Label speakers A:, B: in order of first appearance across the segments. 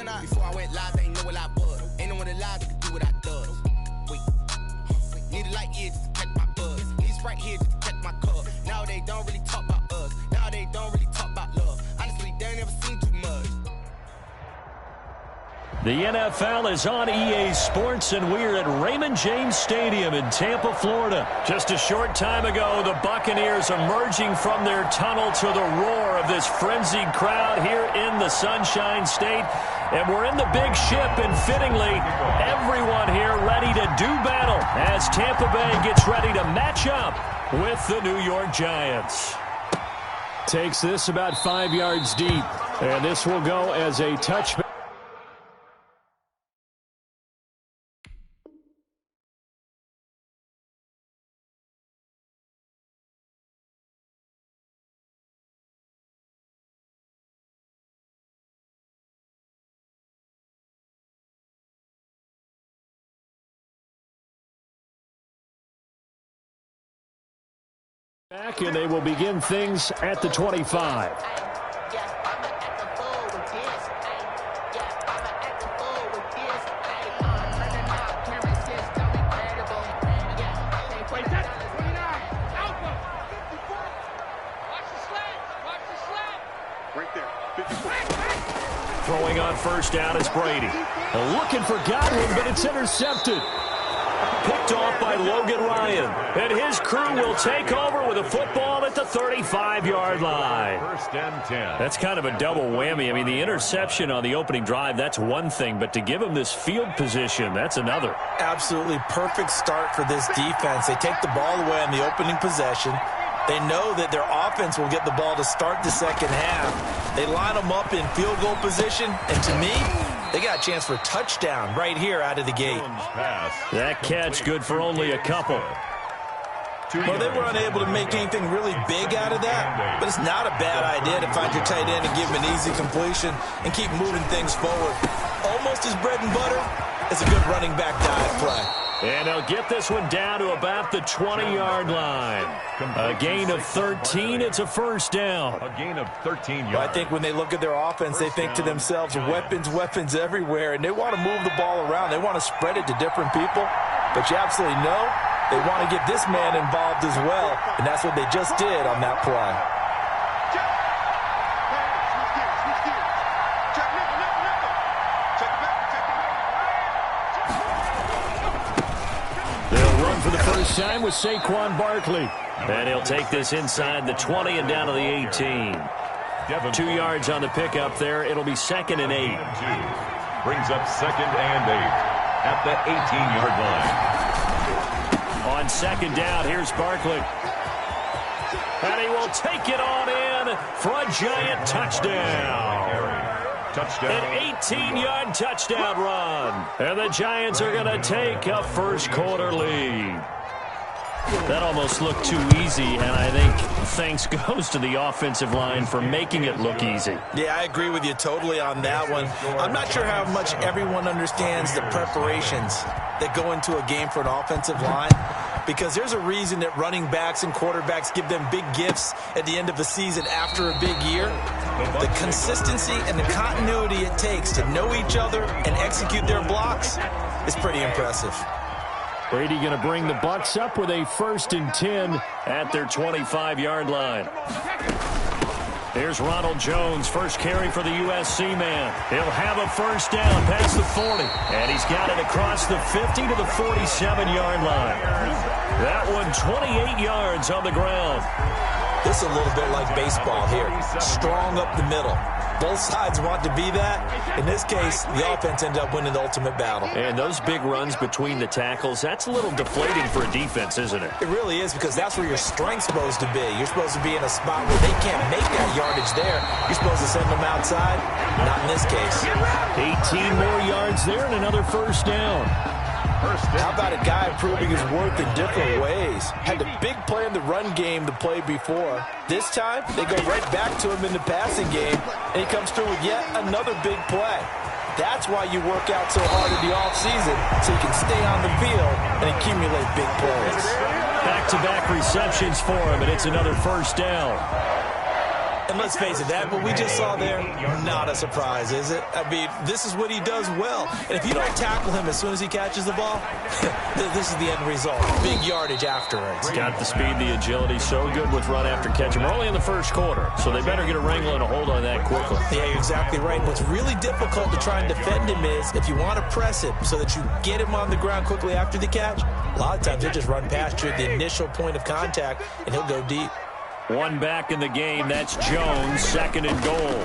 A: Before I went live, they ain't know what I was. Ain't no one alive that could do what I does. Wait. Need a light here just to catch my buzz. Need a Sprite here just to catch my cup. Now they don't really talk about us. Now they don't really talk about love. Honestly, they ain't never seen too much.
B: The NFL is on EA Sports, and we're at Raymond James Stadium in Tampa, Florida. Just a short time ago, the Buccaneers emerging from their tunnel to the roar of this frenzied crowd here in the Sunshine State. And we're in the big ship, and fittingly, everyone here ready to do battle as Tampa Bay gets ready to match up with the New York Giants. Takes this about 5 yards deep, and this will go as a touchback. Back, and they will begin things at the 25. Throwing on first down is Brady. Looking for Godwin, but it's intercepted. Picked off by Logan Ryan. And his crew will take over with a football at the 35-yard line.
C: First and 10.
B: That's kind of a double whammy. I mean, the interception on the opening drive, that's one thing. But to give him this field position, that's another.
D: Absolutely perfect start for this defense. They take the ball away on the opening possession. They know that their offense will get the ball to start the second half. They line them up in field goal position. And to me, they got a chance for a touchdown right here out of the gate.
B: That catch good for only a couple.
D: Well, they were unable to make anything really big out of that, but it's not a bad idea to find your tight end and give him an easy completion and keep moving things forward. Almost his bread and butter is a good running back dive play.
B: And they'll get this one down to about the 20-yard line. A gain of 13. It's a first down.
C: A gain of 13 yards.
D: Well, I think when they look at their offense, they think to themselves, weapons everywhere, and they want to move the ball around. They want to spread it to different people. But you absolutely know they want to get this man involved as well, and that's what they just did on that play.
B: For the first time with Saquon Barkley. And he'll take this inside the 20 and down to the 18. 2 yards on the pickup there. It'll be 2nd and 8.
C: Brings up 2nd and 8 at the 18-yard line.
B: On 2nd down, here's Barkley. And he will take it on in for a giant touchdown. An 18-yard touchdown run. And the Giants are going to take a first-quarter lead. That almost looked too easy, and I think thanks goes to the offensive line for making it look easy.
D: Yeah, I agree with you totally on that one. I'm not sure how much everyone understands the preparations that go into a game for an offensive line, because there's a reason that running backs and quarterbacks give them big gifts at the end of the season after a big year. The consistency and the continuity it takes to know each other and execute their blocks is pretty impressive.
B: Brady going to bring the Bucs up with a 1st and 10 at their 25-yard line. Here's Ronald Jones, first carry for the USC man. He'll have a first down past the 40. And he's got it across the 50 to the 47-yard line. That one 28 yards on the ground.
D: This is a little bit like baseball here. Strong up the middle. Both sides want to be that. In this case, the offense ended up winning the ultimate battle.
B: And those big runs between the tackles, that's a little deflating for a defense, isn't it?
D: It really is, because that's where your strength's supposed to be. You're supposed to be in a spot where they can't make that yardage there. You're supposed to send them outside. Not in this case.
B: 18 more yards there and another first down.
D: How about a guy proving his worth in different ways? Had a big play in the run game to play before. This time, they go right back to him in the passing game, and he comes through with yet another big play. That's why you work out so hard in the offseason, so you can stay on the field and accumulate big plays.
B: Back-to-back receptions for him, and it's another first down.
D: And let's face it, that what we just saw there, not a surprise, is it? I mean, this is what he does well. And if you don't tackle him as soon as he catches the ball, this is the end result. Big yardage afterwards.
B: He's got the speed, the agility, so good with run after catch. And we're only in the first quarter, so they better get a wrangle and a hold on that quickly.
D: Yeah, you're exactly right. What's really difficult to try and defend him is if you want to press him so that you get him on the ground quickly after the catch, a lot of times he'll just run past you at the initial point of contact, and he'll go deep.
B: One back in the game. That's Jones, second and goal.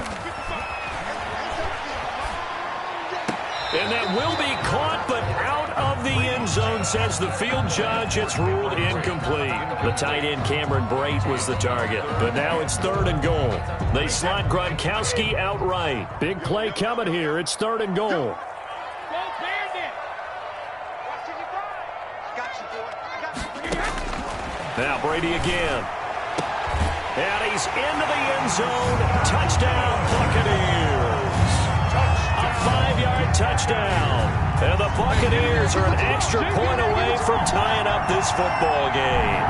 B: And that will be caught, but out of the end zone, says the field judge. It's ruled incomplete. The tight end, Cameron Brate, was the target. But now it's third and goal. They slot Gronkowski outright. Big play coming here. It's third and goal. Now Brady again. And he's into the end zone. Touchdown, Buccaneers. A 5-yard touchdown. And the Buccaneers are an extra point away from tying up this football game.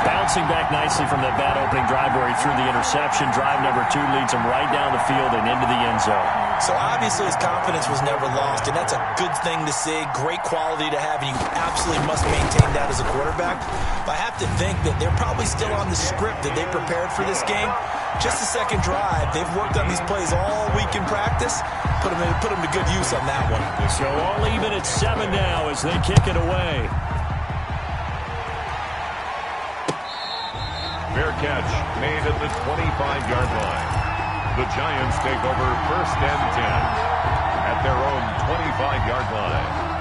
B: Bouncing back nicely from that bad opening drive where he threw the interception. Drive number 2 leads him right down the field and into the end zone.
D: So obviously his confidence was never lost, and that's a good thing to see. Great quality to have, and you absolutely must maintain that as a quarterback. But I have to think that they're probably still on the script that they prepared for this game. Just the second drive, they've worked on these plays all week in practice. Put them to good use on that one.
B: So all even at 7 now as they kick it away.
C: Fair catch made at the 25-yard line. The Giants take over first and 10 at their own 25-yard line.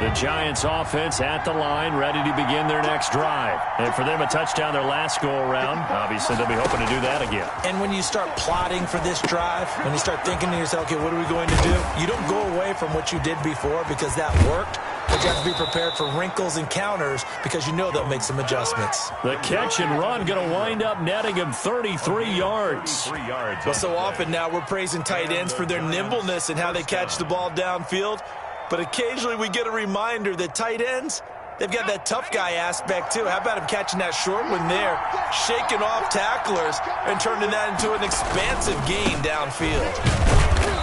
B: The Giants offense at the line, ready to begin their next drive. And for them, a touchdown their last go-around. Obviously, they'll be hoping to do that again.
D: And when you start plotting for this drive, when you start thinking to yourself, okay, what are we going to do? You don't go away from what you did before because that worked. But you have to be prepared for wrinkles and counters because you know they'll make some adjustments.
B: The catch and run going to wind up netting him 33 yards.
D: Well, so often now we're praising tight ends for their nimbleness and how they catch the ball downfield. But occasionally we get a reminder that tight ends, they've got that tough guy aspect too. How about him catching that short one there, shaking off tacklers, and turning that into an expansive gain downfield?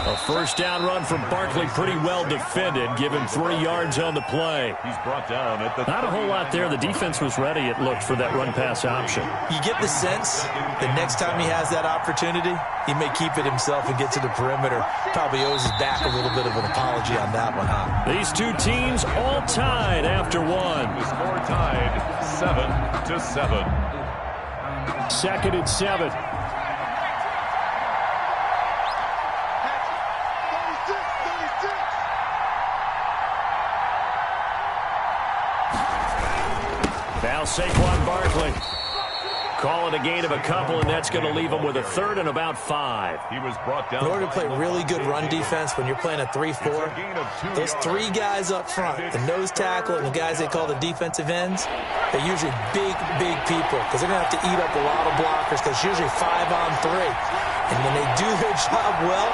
B: A first down run from Barkley, pretty well defended. Give him 3 yards on the play.
C: He's brought down at the
B: Not a whole lot there. The defense was ready, it looked, for that run-pass option.
D: You get the sense that next time he has that opportunity, he may keep it himself and get to the perimeter. Probably owes his back a little bit of an apology on that one, huh?
B: These two teams all tied after one.
C: The score tied 7-7.
B: Second and 7. Now Saquon Barkley. Call it a gain of a couple, and that's going to leave him with a third and about 5.
C: He was brought down.
D: In order to play really good run defense when you're playing a 3-4, those 3 guys up front, the nose tackle and the guys they call the defensive ends, they're usually big people because they're going to have to eat up a lot of blockers because it's usually 5-on-3. And when they do their job well,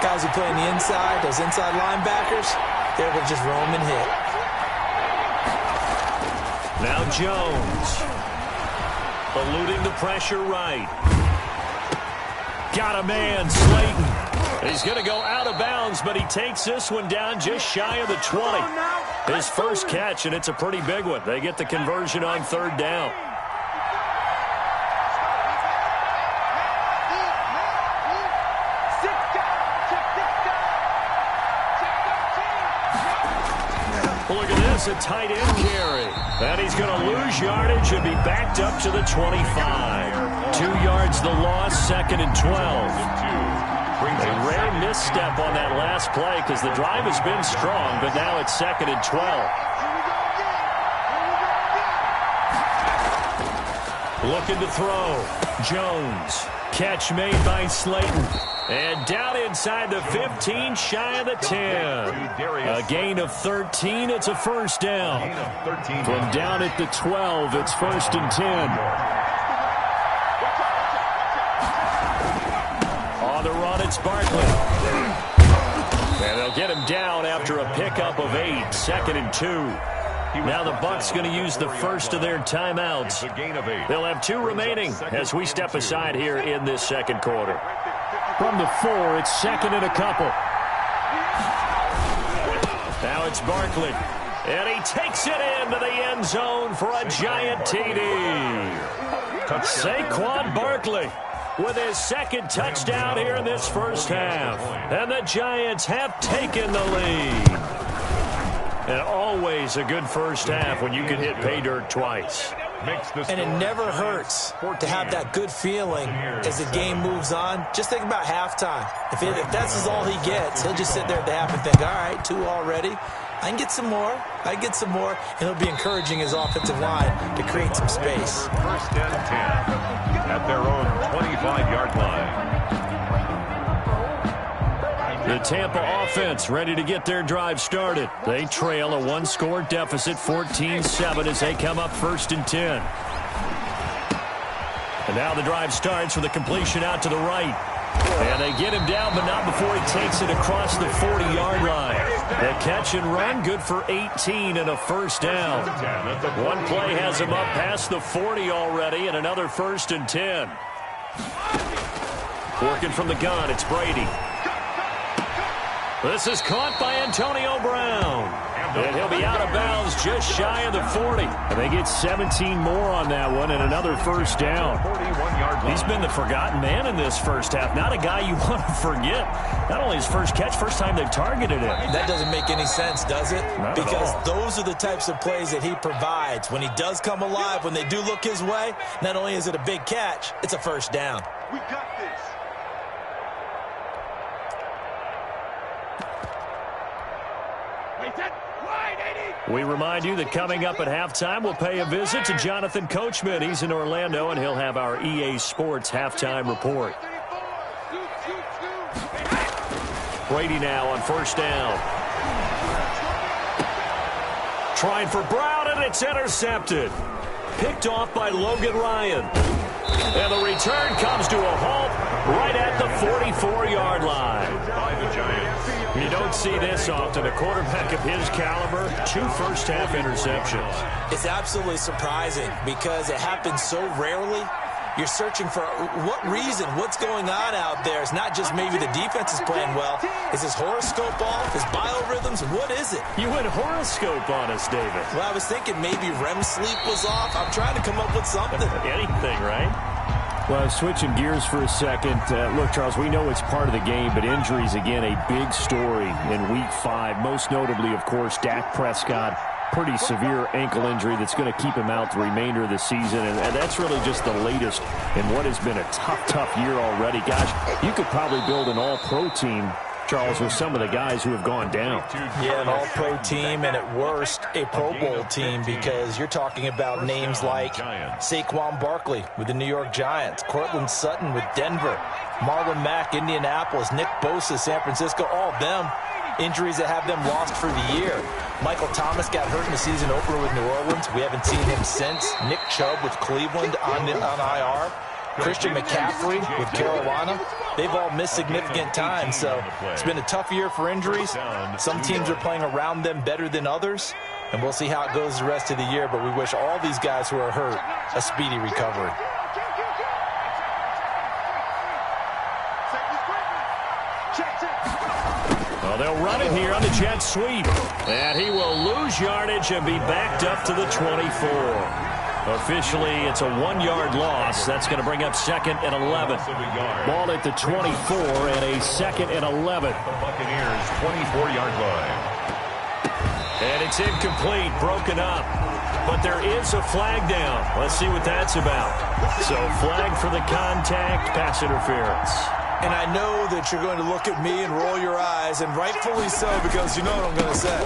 D: guys who play on the inside, those inside linebackers, they're able to just roam and hit.
B: Now Jones. Eluding the pressure right. Got a man, Slayton. He's going to go out of bounds, but he takes this one down just shy of the 20. His first catch, and it's a pretty big one. They get the conversion on third down. Look at this, a tight end carry. And he's going to lose yardage and be backed up to the 25. 2 yards the loss, second and 12. A rare misstep on that last play because the drive has been strong, but now it's second and 12. Looking to throw. Jones. Catch made by Slayton. And down inside the 15, shy of the 10. A gain of 13. It's a first down. From down at the 12, it's first and 10. On the run, it's Barkley. And they'll get him down after a pickup of 8. Second and 2. Now the Bucs going to use the first of their timeouts. They'll have 2 remaining as we step aside here in this second quarter. From the 4, it's second and a couple. Now it's Barkley. And he takes it into the end zone for a giant TD. Saquon Barkley with his second touchdown here in this first half. And the Giants have taken the lead. And always a good first half when you can hit pay dirt twice.
D: And it never hurts to have that good feeling as the game moves on. Just think about halftime. If that's all he gets, he'll just sit there at the half and think, all right, 2 already. I can get some more. I can get some more. And he'll be encouraging his offensive line to create some space.
C: First and 10 at their own 25-yard line.
B: The Tampa offense ready to get their drive started. They trail a 1-score deficit, 14-7, as they come up first and 10. And now the drive starts with a completion out to the right. And they get him down, but not before he takes it across the 40-yard line. The catch and run, good for 18 and a first down. One play has him up past the 40 already, and another first and 10. Working from the gun, it's Brady. This is caught by Antonio Brown. And he'll be out of bounds just shy of the 40. And they get 17 more on that one and another first down. He's been the forgotten man in this first half. Not a guy you want to forget. Not only his first catch, first time they've targeted him.
D: That doesn't make any sense, does it?
B: Not
D: because
B: at all.
D: Those are the types of plays that he provides. When he does come alive, when they do look his way, not only is it a big catch, it's a first down.
E: We got this.
B: We remind you that coming up at halftime, we'll pay a visit to Jonathan Coachman. He's in Orlando, and he'll have our EA Sports halftime report. Brady now on first down. Trying for Brown, and it's intercepted. Picked off by Logan Ryan. And the return comes to a halt right at the 44-yard line.
C: By the Giants.
B: You don't see this often. A quarterback of his caliber, 2 first-half interceptions.
D: It's absolutely surprising because it happens so rarely. You're searching for what reason, what's going on out there. It's not just maybe the defense is playing well. Is his horoscope off? His biorhythms? What is it?
B: You went horoscope on us, David.
D: Well, I was thinking maybe REM sleep was off. I'm trying to come up with something.
B: Anything, right? Well, switching gears for a second. Look, Charles, we know it's part of the game, but injuries, again, a big story in Week 5. Most notably, of course, Dak Prescott. Pretty severe ankle injury that's going to keep him out the remainder of the season. And that's really just the latest in what has been a tough year already. Gosh, you could probably build an all-pro team, Charles, with some of the guys who have gone down.
D: Yeah, an all-pro team, and at worst, a Pro Bowl team, because you're talking about names like Saquon Barkley with the New York Giants, Cortland Sutton with Denver, Marlon Mack, Indianapolis, Nick Bosa, San Francisco, all of them injuries that have them lost for the year. Michael Thomas got hurt in the season opener with New Orleans. We haven't seen him since. Nick Chubb with Cleveland on IR. Christian McCaffrey with Carolina. They've all missed significant time, so it's been a tough year for injuries. Some teams are playing around them better than others, and we'll see how it goes the rest of the year, but we wish all these guys who are hurt a speedy recovery.
B: Well, they'll run it here on the jet sweep, and he will lose yardage and be backed up to the 24. Officially, it's a 1-yard loss. That's going to bring up 2nd and 11. Ball at the 24 and a 2nd and 11.
C: The Buccaneers 24-yard line.
B: And it's incomplete, broken up. But there is a flag down. Let's see what that's about. So flag for the contact, pass interference.
D: And I know that you're going to look at me and roll your eyes, and rightfully so, because you know what I'm going to say.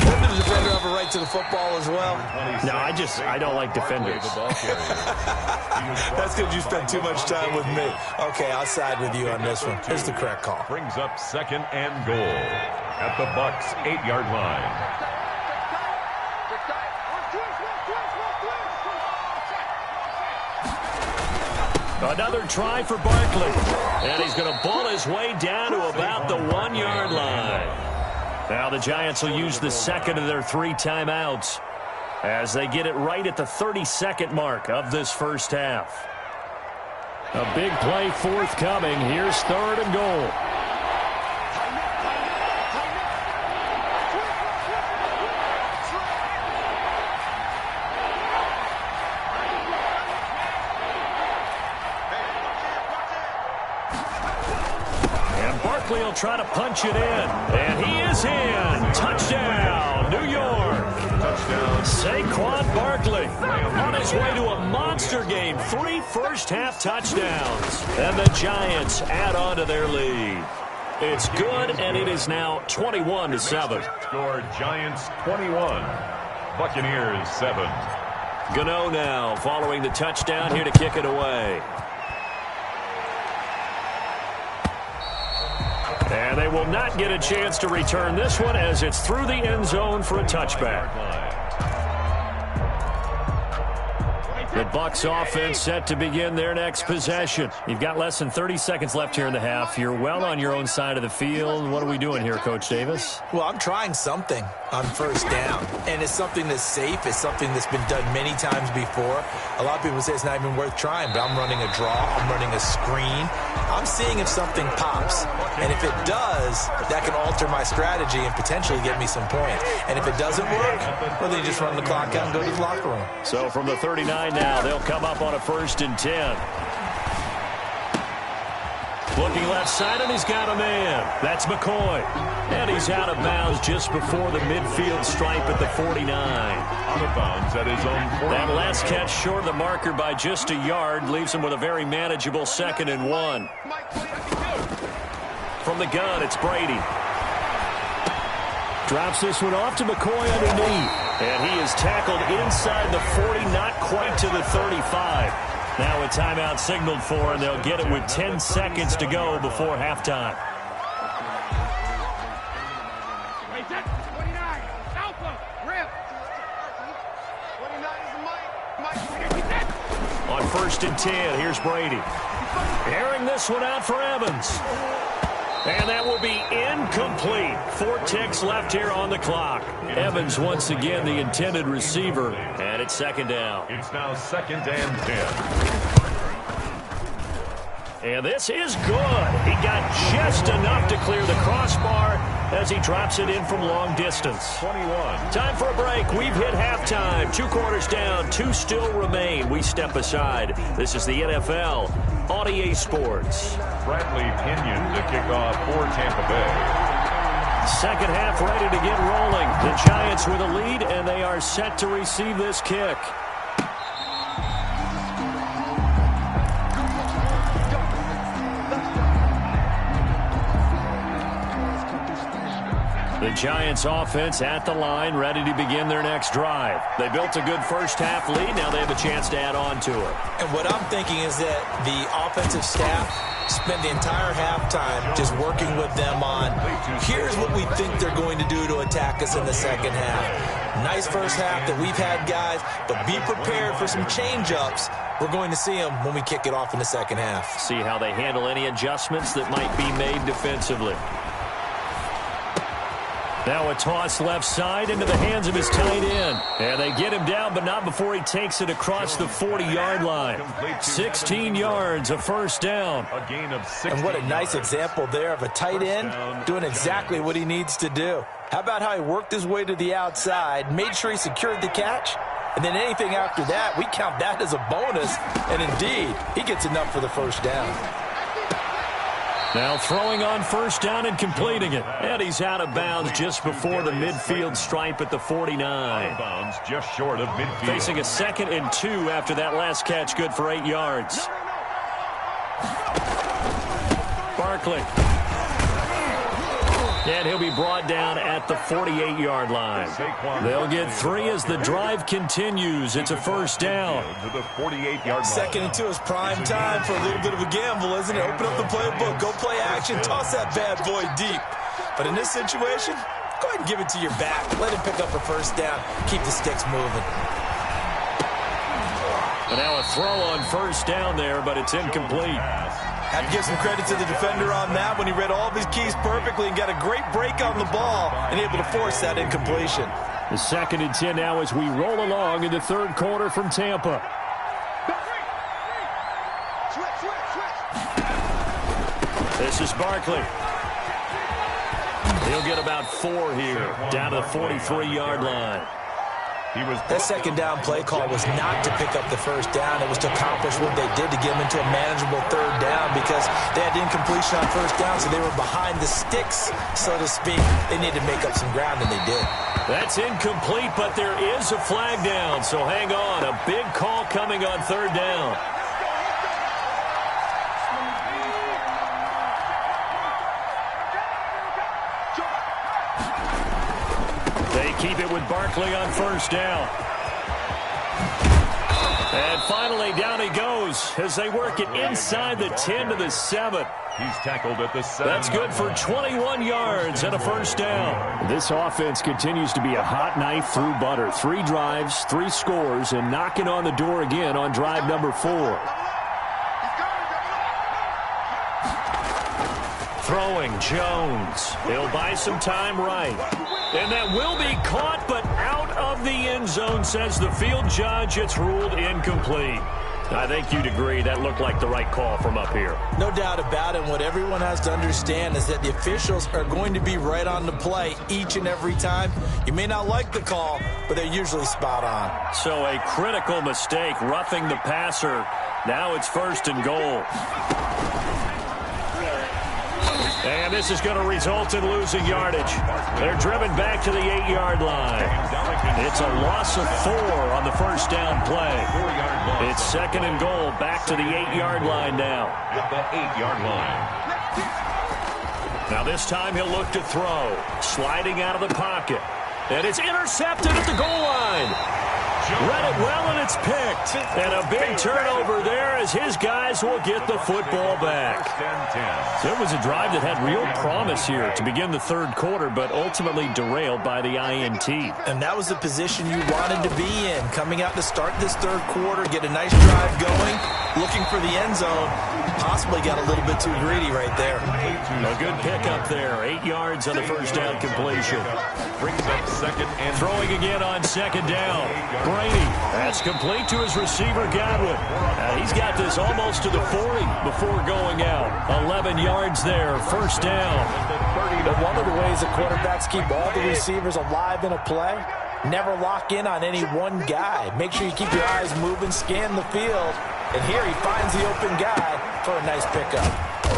D: Doesn't the defender have a right to the football as well?
B: No, I don't like defenders.
D: That's because you spent too much time with me. Okay, I'll side with you on this one. Here's the correct call.
C: Brings up 2nd and goal at the Bucs 8-yard line.
B: Another try for Barkley. And he's going to ball his way down to about the 1-yard line. Now the Giants will use the 2nd of their 3 timeouts. as they get it right at the 32nd mark of this first half. A big play forthcoming. Here's 3rd and goal. Will try to punch it in, and he is in. Touchdown, New York. Touchdown. Saquon Barkley on his way to a monster game. 3 first-half touchdowns, and the Giants add on to their lead. It's good, and it is now 21-7.
C: Score Giants 21, Buccaneers 7.
B: Gano now following the touchdown here to kick it away. And they will not get a chance to return this one as it's through the end zone for a touchback. The Bucs offense set to begin their next possession. You've got less than 30 seconds left here in the half. You're well on your own side of the field. What are we doing here, Coach Davis?
D: Well, I'm trying something on first down, and it's something that's safe. It's something that's been done many times before. A lot of people say it's not even worth trying, but I'm running a draw. I'm running a screen. I'm seeing if something pops, and if it does, that can alter my strategy and potentially get me some points. And if it doesn't work, well, then you just run the clock out and go to the locker room.
B: So from the 39 now, they'll come up on a 1st and 10. Looking left side, and he's got a man. That's McCoy. And he's out of bounds just before the midfield stripe at the 49.
C: Out of bounds at his own 49.
B: That last catch short of the marker by just a yard leaves him with a very manageable 2nd and 1. From the gun, it's Brady. Drops this one off to McCoy underneath. And he is tackled inside the 40, not quite to the 35. Now a timeout signaled for, and they'll get it with 10 seconds to go before halftime. On 1st and 10, here's Brady. Airing this one out for Evans. And that will be incomplete. 4 ticks left here on the clock. Evans once again the intended receiver. And it's 2nd down.
C: It's now 2nd and 10.
B: And this is good. He got just enough to clear the crossbar as he drops it in from long distance.
C: 21.
B: Time for a break. We've hit halftime. 2 quarters down. 2 still remain. We step aside. This is the NFL on EA Sports.
C: Bradley Pinion to kick off for Tampa Bay.
B: Second half ready to get rolling. The Giants with a lead, and they are set to receive this kick. The Giants offense at the line, ready to begin their next drive. They built a good first half lead. Now they have a chance to add on to it.
D: And what I'm thinking is that the offensive staff spent the entire halftime just working with them on, here's what we think they're going to do to attack us in the second half. Nice first half that we've had, guys, but be prepared for some change-ups. We're going to see them when we kick it off in the second half.
B: See how they handle any adjustments that might be made defensively. Now a toss left side into the hands of his tight end. And they get him down, but not before he takes it across the 40-yard line. 16 yards, a first down.
C: A gain of 6.
D: And what a nice example there of a tight end doing exactly what he needs to do. How about how he worked his way to the outside, made sure he secured the catch, and then anything after that, we count that as a bonus. And indeed, he gets enough for the first down.
B: Now throwing on first down and completing it. And he's out of bounds just before the midfield stripe at the 49.
C: Out of bounds just short of midfield.
B: Facing a 2nd and 2 after that last catch, good for 8 yards. Barkley. And he'll be brought down at the 48-yard line. They'll get 3 as the drive continues. It's a first down.
C: To the 48-yard line.
D: 2nd and 2 is prime time for a little bit of a gamble, isn't it? Open up the playbook, go play action, toss that bad boy deep. But in this situation, go ahead and give it to your back. Let him pick up a first down. Keep the sticks moving.
B: And now a throw on first down there, but it's incomplete.
D: Have to give some credit to the defender on that when he read all of his keys perfectly and got a great break on the ball and able to force that incompletion.
B: The 2nd and 10 now as we roll along in the third quarter from Tampa. This is Barkley. He'll get about 4 here, down to the 43-yard line.
D: That second down play call was not to pick up the first down. It was to accomplish what they did to get them into a manageable third down because they had incompletion on first down, so they were behind the sticks, so to speak. They needed to make up some ground, and they did.
B: That's incomplete, but there is a flag down, so hang on. A big call coming on third down. Keep it with Barkley on first down. And finally, down he goes as they work it inside the 10 to the 7.
C: He's tackled at the 7.
B: That's good for 21 yards and a first down. This offense continues to be a hot knife through butter. 3 drives, 3 scores, and knocking on the door again on drive number 4. Throwing Jones. He'll buy some time right. And that will be caught, but out of the end zone, says the field judge. It's ruled incomplete. I think you'd agree that looked like the right call from up here.
D: No doubt about it. What everyone has to understand is that the officials are going to be right on the play each and every time. You may not like the call, but they're usually spot on.
B: So a critical mistake, roughing the passer. Now it's 1st and goal. And this is going to result in losing yardage. They're driven back to the 8-yard line. It's a loss of 4 on the first down play. It's 2nd and goal, back to the 8-yard line now.
C: At the 8-yard line.
B: Now this time he'll look to throw. Sliding out of the pocket. And it's intercepted at the goal line. Read it well, and it's picked. And a big turnover there as his guys will get the football back. So it was a drive that had real promise here to begin the third quarter, but ultimately derailed by the INT.
D: And that was the position you wanted to be in. Coming out to start this third quarter, get a nice drive going, looking for the end zone. Possibly got a little bit too greedy right there.
B: A good pickup there. 8 yards on the first down completion.
C: Brings up 2nd and
B: throwing again on 2nd down. Brady, that's complete to his receiver, Godwin. He's got this almost to the 40 before going out. 11 yards there, first down.
D: But one of the ways that quarterbacks keep all the receivers alive in a play, never lock in on any one guy. Make sure you keep your eyes moving, scan the field. And here he finds the open guy for a nice pickup.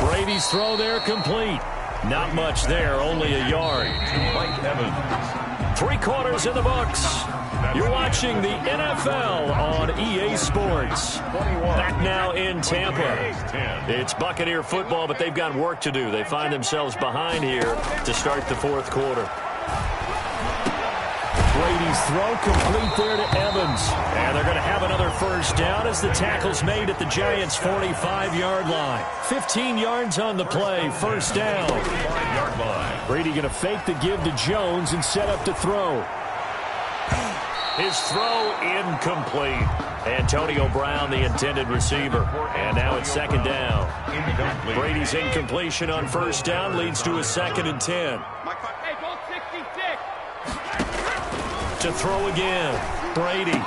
B: Brady's throw there complete. Not much there, only a yard.
C: Mike Evans.
B: 3 quarters in the books. You're watching the NFL on EA Sports. Back now in Tampa. It's Buccaneer football, but they've got work to do. They find themselves behind here to start the fourth quarter. Brady's throw complete there to Evans. And they're going to have another first down as the tackle's made at the Giants' 45-yard line. 15 yards on the play, first down. Brady going to fake the give to Jones and set up to throw. His throw incomplete. Antonio Brown, the intended receiver. And now it's 2nd down. Brady's incompletion on first down leads to a 2nd and 10. To throw again, Brady.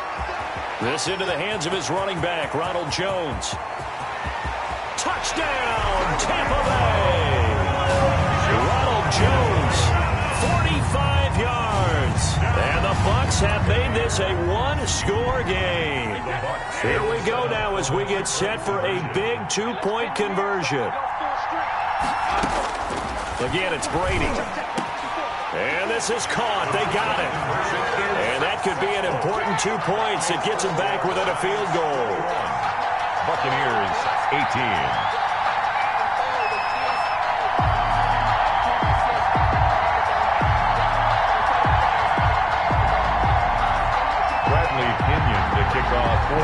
B: This into the hands of his running back, Ronald Jones. Touchdown, Tampa Bay! Ronald Jones, 45 yards. And the Bucs have made this a one-score game. Here we go now as we get set for a big 2-point conversion. Again, it's Brady. And this is caught. They got it. And that could be an important 2 points. It gets them back within a field goal.
C: Buccaneers, 18.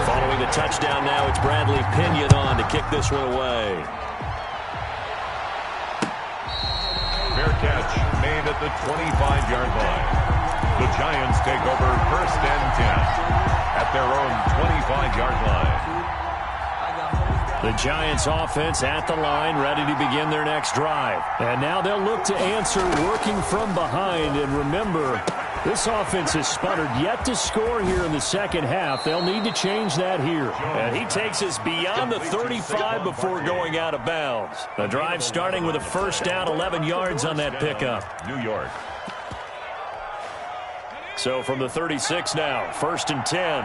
B: Following the touchdown now, it's Bradley Pinion on to kick this one away.
C: Fair catch made at the 25-yard line. The Giants take over 1st and 10 at their own 25-yard line.
B: The Giants offense at the line, ready to begin their next drive. And now they'll look to answer working from behind. And remember, This offense has sputtered yet to score here in the second half. They'll need to change that here. And he takes us beyond the 35 before going out of bounds. The drive starting with a first down, 11 yards on that pickup.
C: New York.
B: So from the 36 now, 1st and 10.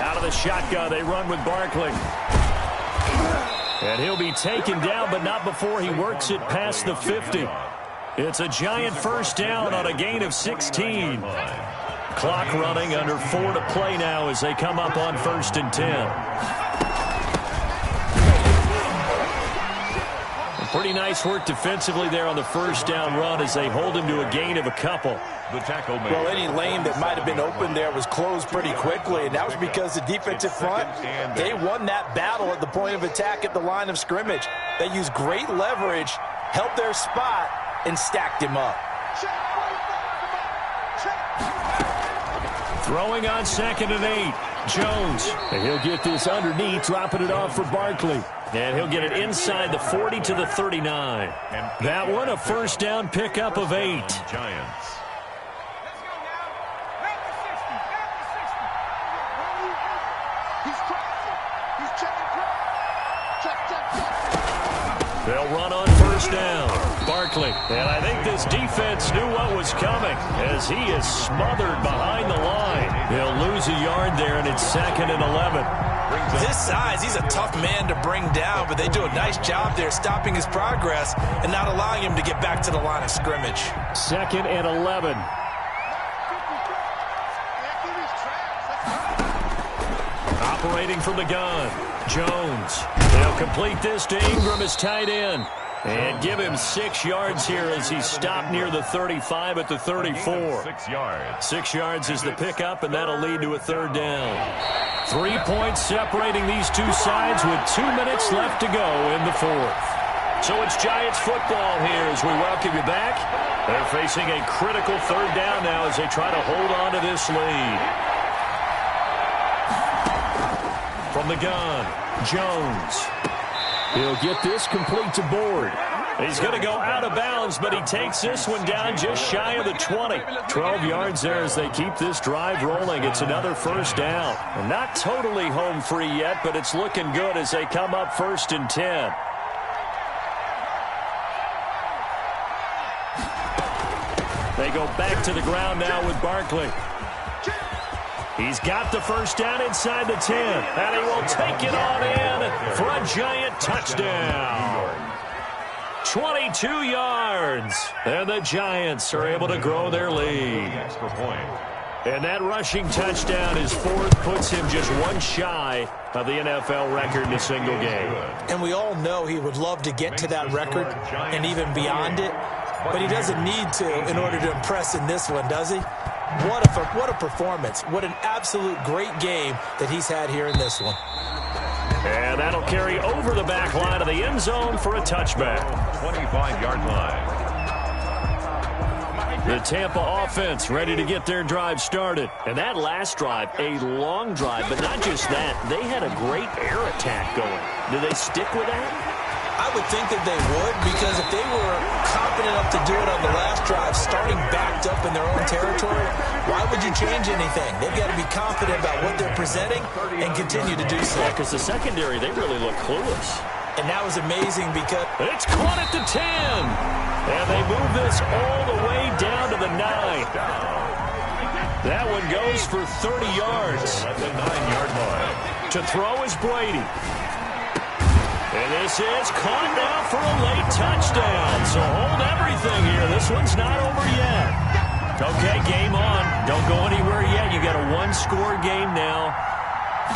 B: Out of the shotgun, they run with Barkley. And he'll be taken down, but not before he works it past the 50. It's a giant first down on a gain of 16. Clock running, under 4 to play now as they come up on 1st and 10. Pretty nice work defensively there on the first down run as they hold him to a gain of a couple.
C: The tackle made.
D: Well, any lane that might have been open there was closed pretty quickly, and that was because the defensive front, they won that battle at the point of attack at the line of scrimmage. They used great leverage, held their spot, and stacked him up.
B: Throwing on 2nd and 8. Jones. And he'll get this underneath, dropping it off for Barkley. And he'll get it inside the 40 to the 39. That one, a first down pickup of 8.
C: Giants.
B: They'll run on first down. Barkley. And I think this defense knew what was coming as he is smothered behind the line. He'll lose a yard there, and it's 2nd and 11.
D: His size, he's a tough man to bring down, but they do a nice job there stopping his progress and not allowing him to get back to the line of scrimmage.
B: 2nd and 11. Operating from the gun, Jones. They'll complete this to Ingram as tight end. And give him 6 yards here as he's stopped near the 35 at the 34.
C: 6 yards.
B: 6 yards is the pickup, and that'll lead to a 3rd down. 3 points separating these two sides with 2 minutes left to go in the 4th. So it's Giants football here as we welcome you back. They're facing a critical 3rd down now as they try to hold on to this lead. From the gun, Jones. He'll get this complete to Board. He's going to go out of bounds, but he takes this one down just shy of the 20. 12 yards there as they keep this drive rolling. It's another first down. And not totally home free yet, but it's looking good as they come up 1st and 10. They go back to the ground now with Barkley. He's got the first down inside the 10, and he will take it on in for a giant touchdown. 22 yards, and the Giants are able to grow their lead.
C: Extra point.
B: And that rushing touchdown, his 4th, puts him just one shy of the NFL record in a single game.
D: And we all know he would love to get to that record and even beyond it, but he doesn't need to in order to impress in this one, does he? What a performance. What an absolute great game that he's had here in this one.
B: And that'll carry over the back line of the end zone for a touchback.
C: 25-yard line.
B: The Tampa offense ready to get their drive started. And that last drive, a long drive, but not just that. They had a great air attack going. Do they stick with that?
D: I would think that they would, because if they were confident enough to do it on the last drive, starting backed up in their own territory, why would you change anything? They've got to be confident about what they're presenting and continue to do so.
B: Yeah, because the secondary, they really look clueless.
D: And that was amazing because
B: it's caught at the 10. And they move this all the way down to the 9. That one goes for 30 yards.
C: At the 9-yard line.
B: To throw is Brady. And this is caught now for a late touchdown. So hold everything here. This one's not over yet. Okay, game on. Don't go anywhere yet. You got a one-score game now.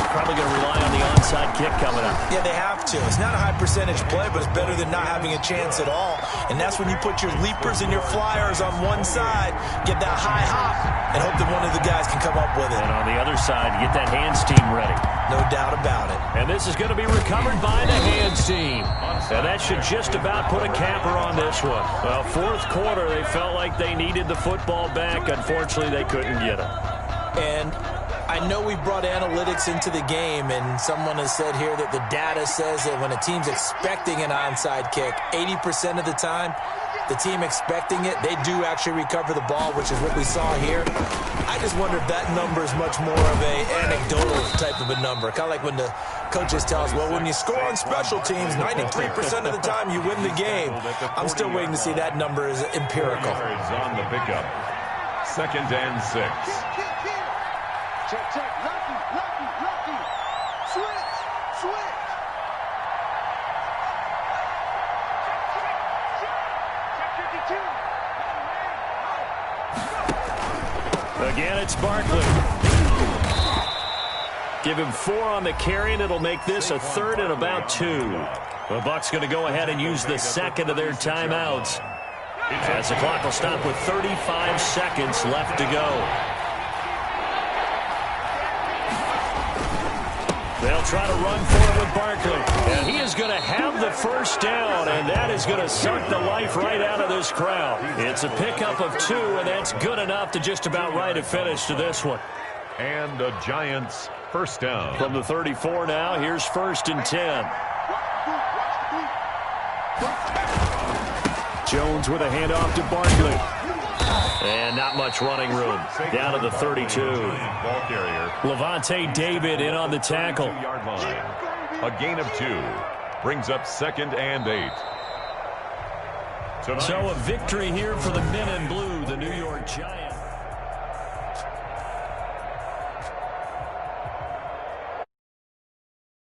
B: Probably going to rely on the onside kick coming up.
D: Yeah, they have to. It's not a high percentage play, but it's better than not having a chance at all. And that's when you put your leapers and your flyers on one side, get that high hop, and hope that one of the guys can come up with it.
B: And on the other side, get that hands team ready.
D: No doubt about it.
B: And this is going to be recovered by the hands team. And that should just about put a capper on this one. Well, 4th quarter, they felt like they needed the football back. Unfortunately, they couldn't get it.
D: And I know we brought analytics into the game, and someone has said here that the data says that when a team's expecting an onside kick, 80% of the time, the team expecting it, they do actually recover the ball, which is what we saw here. I just wonder if that number is much more of a anecdotal type of a number. Kind of like when the coaches tell us, well, when you score on special teams, 93% of the time you win the game. I'm still waiting to see that number is empirical.
C: On the pickup. 2nd and 6.
E: Check, check. Lucky. Switch.
B: Again, it's Barkley. Give him 4 on the carry, and it'll make this a 3rd and about 2. The Bucs going to go ahead and use the second of their timeouts, as the clock will stop with 35 seconds left to go. They'll try to run for it with Barkley. And he is going to have the first down, and that is going to suck the life right out of this crowd. It's a pickup of 2, and that's good enough to just about write a finish to this one.
C: And the Giants first down.
B: From the 34 now, here's 1st and 10. Jones with a handoff to Barkley. And not much running room. Down to the 32.
C: Ball carrier.
B: Levante David in on the tackle.
C: 2-yard line. A gain of 2. Brings up 2nd and 8.
B: So a victory here for the men in blue, the New York Giants.